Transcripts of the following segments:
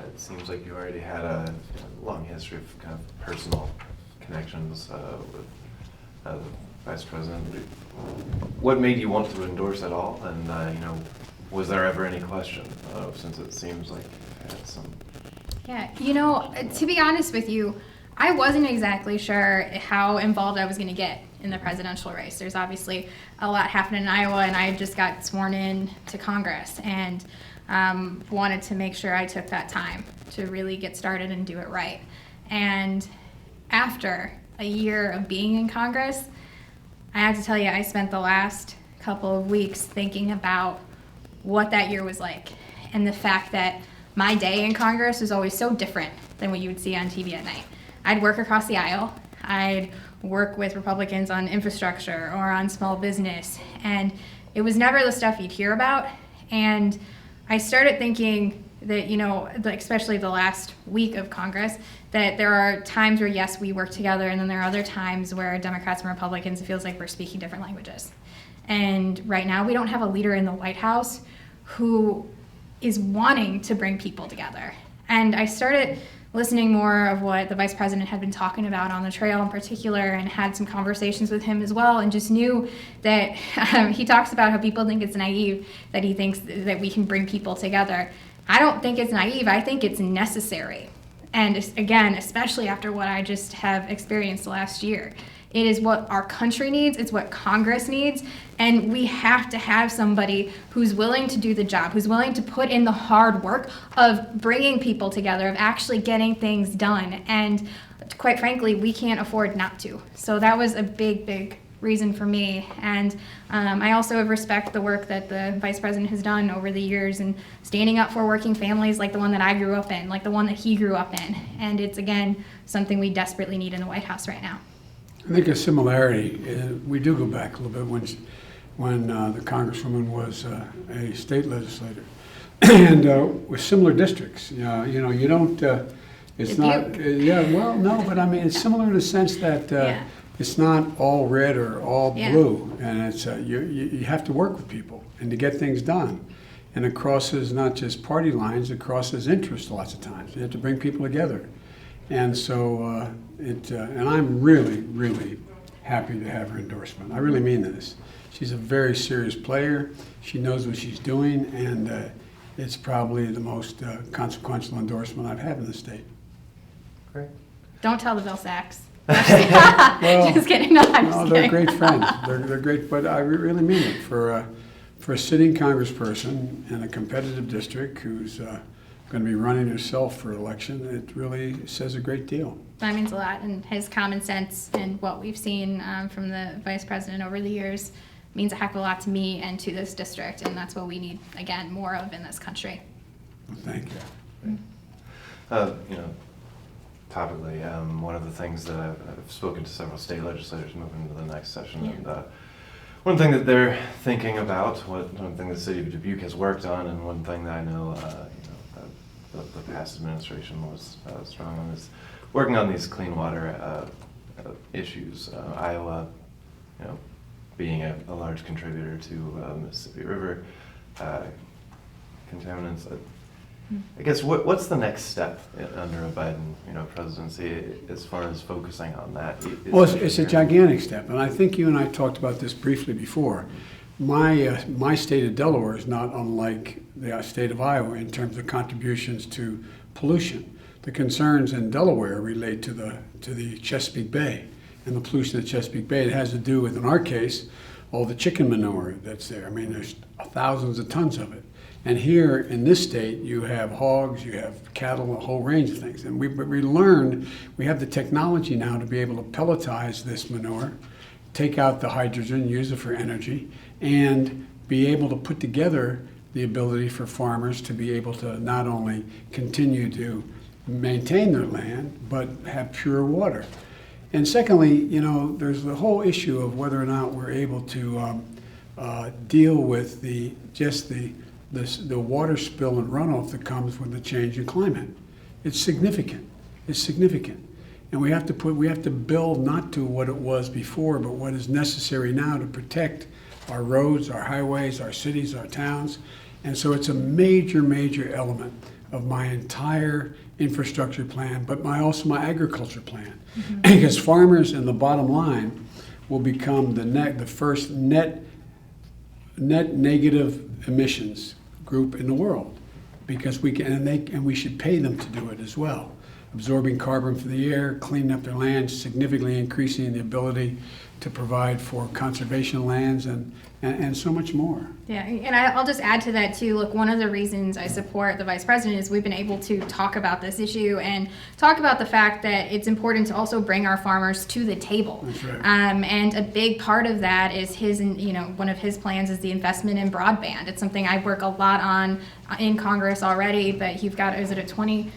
It seems like you already had a long history of kind of personal connections with the vice president. What made you want to endorse at all? And was there ever any question? Since it seems like you had some. Yeah, to be honest with you, I wasn't exactly sure how involved I was going to get in the presidential race. There's obviously a lot happening in Iowa, and I just got sworn in to Congress, and wanted to make sure I took that time to really get started and do it right. And after a year of being in Congress, I have to tell you, I spent the last couple of weeks thinking about what that year was like, and the fact that my day in Congress was always so different than what you would see on TV at night. I'd work across the aisle. I'd work with Republicans on infrastructure or on small business, and it was never the stuff you'd hear about. And I started thinking that, especially the last week of Congress, that there are times where, yes, we work together, and then there are other times where Democrats and Republicans, it feels like we're speaking different languages. And right now, we don't have a leader in the White House who is wanting to bring people together. And I started listening more of what the vice president had been talking about on the trail in particular, and had some conversations with him as well, and just knew that he talks about how people think it's naive that he thinks that we can bring people together. I don't think it's naive. I think it's necessary. And again, especially after what I just have experienced the last year. It is what our country needs, it's what Congress needs, and we have to have somebody who's willing to do the job, who's willing to put in the hard work of bringing people together, of actually getting things done. And quite frankly, we can't afford not to. So that was a big, big reason for me. And I also respect the work that the vice president has done over the years and standing up for working families like the one that I grew up in, like the one that he grew up in. And it's, again, something we desperately need in the White House right now. I think a similarity, we do go back a little bit when the Congresswoman was a state legislator. And with similar districts, you don't, it's not, no, but I mean, it's similar in the sense that it's not all red or all blue. And it's, you have to work with people and to get things done. And it crosses not just party lines, it crosses interests lots of times. You have to bring people together. And so and I'm really, really happy to have her endorsement. I really mean this. She's a very serious player. She knows what she's doing, and it's probably the most consequential endorsement I've had in the state. Great. Don't tell the Vilsacs. Well, just kidding. No, I'm just they're kidding. great friends. They're great, but I really mean it. For a sitting congressperson in a competitive district who's going to be running herself for election, it really says a great deal. That means a lot, and his common sense and what we've seen from the vice president over the years means a heck of a lot to me and to this district, and that's what we need, again, more of in this country. Well, thank you. Topically, one of the things that I've spoken to several state legislators moving into the next session, and one thing that they're thinking about, one thing the city of Dubuque has worked on, and one thing that I know the past administration was strong on, is working on these clean water issues. Iowa, being a large contributor to Mississippi River contaminants. I guess what's the next step under a Biden presidency as far as focusing on that? Well, it's a gigantic step, and I think you and I talked about this briefly before. My state of Delaware is not unlike the state of Iowa in terms of contributions to pollution. The concerns in Delaware relate to the Chesapeake Bay and the pollution of Chesapeake Bay. It has to do with, in our case, all the chicken manure that's there. I mean, there's thousands of tons of it. And here in this state, you have hogs, you have cattle, a whole range of things. And we learned, we have the technology now to be able to pelletize this manure, take out the hydrogen, use it for energy, and be able to put together the ability for farmers to be able to not only continue to maintain their land, but have pure water. And secondly, there's the whole issue of whether or not we're able to deal with the water spill and runoff that comes with the change in climate. It's significant. It's significant. And we have to build not to what it was before, but what is necessary now to protect our roads, our highways, our cities, our towns. And so it's a major, major element. of my entire infrastructure plan, but also my agriculture plan. Because farmers in the bottom line will become the first net negative emissions group in the world, because we should pay them to do it as well. Absorbing carbon from the air, cleaning up their land, significantly increasing the ability to provide for conservation lands and so much more. Yeah, and I'll just add to that too. Look, one of the reasons I support the vice president is we've been able to talk about this issue and talk about the fact that it's important to also bring our farmers to the table. That's right. And a big part of that is one of his plans is the investment in broadband. It's something I work a lot on in Congress already, but you've got, is it a $200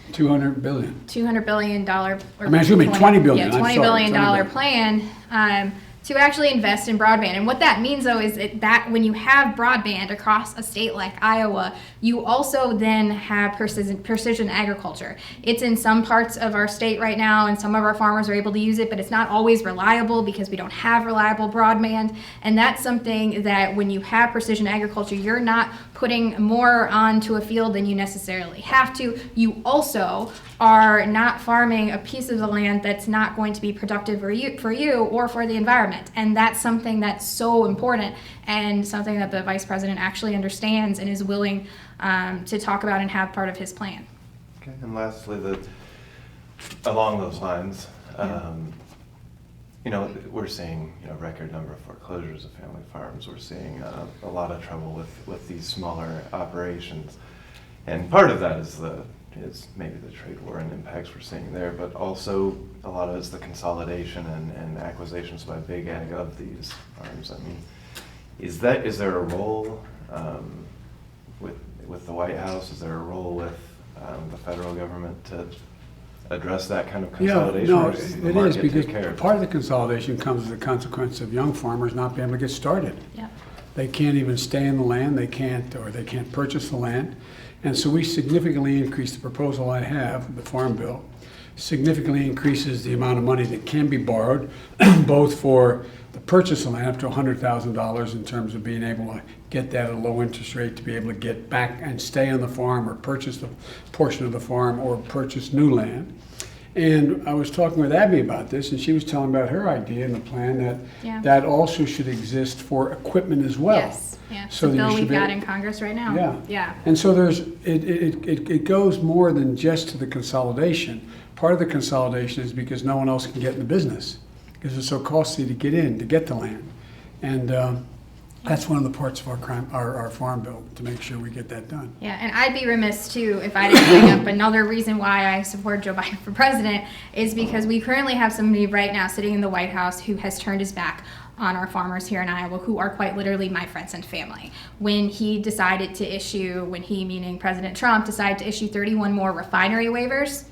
billion. $200 billion, $20 billion. $20 billion plan to actually invest in broadband. And what that means, though, is that when you have broadband across a state like Iowa, you also then have precision agriculture. It's in some parts of our state right now, and some of our farmers are able to use it, but it's not always reliable because we don't have reliable broadband. And that's something that when you have precision agriculture, you're not putting more onto a field than you necessarily have to. You also are not farming a piece of the land that's not going to be productive for you or for the environment. And that's something that's so important and something that the vice president actually understands and is willing to talk about and have part of his plan. Okay, and lastly, along those lines, we're seeing record number of foreclosures of family farms. We're seeing a lot of trouble with these smaller operations, and part of that is maybe the trade war and impacts we're seeing there, but also a lot of it's the consolidation and acquisitions by big ag of these farms. I mean, is there a role with the White House? Is there a role with the federal government to address that kind of consolidation? Yeah, no, it is, because part of the consolidation comes as a consequence of young farmers not being able to get started. Yeah. They can't even stay in the land, they can't purchase the land. And so we significantly increased the proposal I have, the Farm Bill, significantly increases the amount of money that can be borrowed, both for the purchase of land up to $100,000 in terms of being able to get that at a low interest rate to be able to get back and stay on the farm or purchase the portion of the farm or purchase new land. And I was talking with Abby about this, and she was telling about her idea in the plan that also should exist for equipment as well. Yes. Yeah, so the bill we've got in Congress right now. Yeah. And so it goes more than just to the consolidation. Part of the consolidation is because no one else can get in the business because it's so costly to get the land. And that's one of the parts of our farm bill, to make sure we get that done. Yeah, and I'd be remiss too if I didn't bring up another reason why I support Joe Biden for president is because we currently have somebody right now sitting in the White House who has turned his back on our farmers here in Iowa, who are quite literally my friends and family. When he, meaning President Trump, decided to issue 31 more refinery waivers,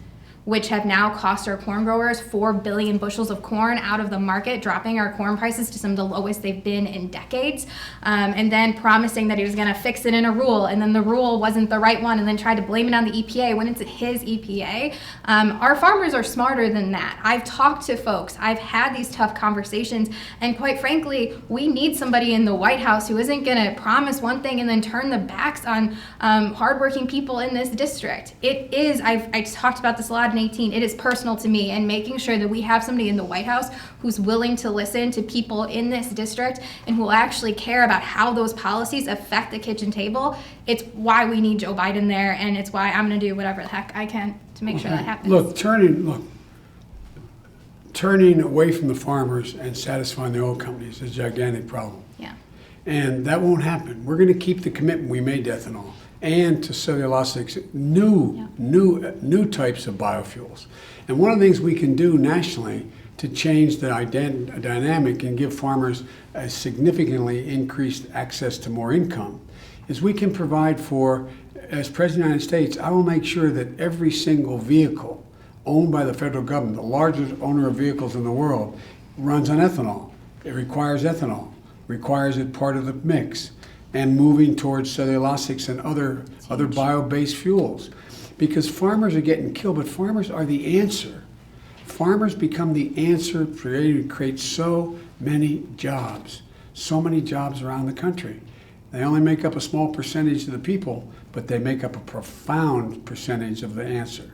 which have now cost our corn growers 4 billion bushels of corn out of the market, dropping our corn prices to some of the lowest they've been in decades, and then promising that he was gonna fix it in a rule, and then the rule wasn't the right one, and then tried to blame it on the EPA when it's his EPA. Our farmers are smarter than that. I've talked to folks, I've had these tough conversations, and quite frankly, we need somebody in the White House who isn't gonna promise one thing and then turn the backs on hardworking people in this district. It is, I talked about this a lot, 2018, it is personal to me, and making sure that we have somebody in the White House who's willing to listen to people in this district and who will actually care about how those policies affect the kitchen table. It's why we need Joe Biden there, and it's why I'm going to do whatever the heck I can to make sure that happens. Look, turning away from the farmers and satisfying the oil companies is a gigantic problem. Yeah. And that won't happen. We're going to keep the commitment we made to ethanol and to cellulosics, new types of biofuels. And one of the things we can do nationally to change the dynamic and give farmers a significantly increased access to more income is we can provide for, as President of the United States, I will make sure that every single vehicle owned by the federal government, the largest owner of vehicles in the world, runs on ethanol. It requires ethanol, requires it part of the mix, and moving towards cellulosics and other bio-based fuels. Because farmers are getting killed, but farmers are the answer. Farmers become the answer to create so many jobs around the country. They only make up a small percentage of the people, but they make up a profound percentage of the answer.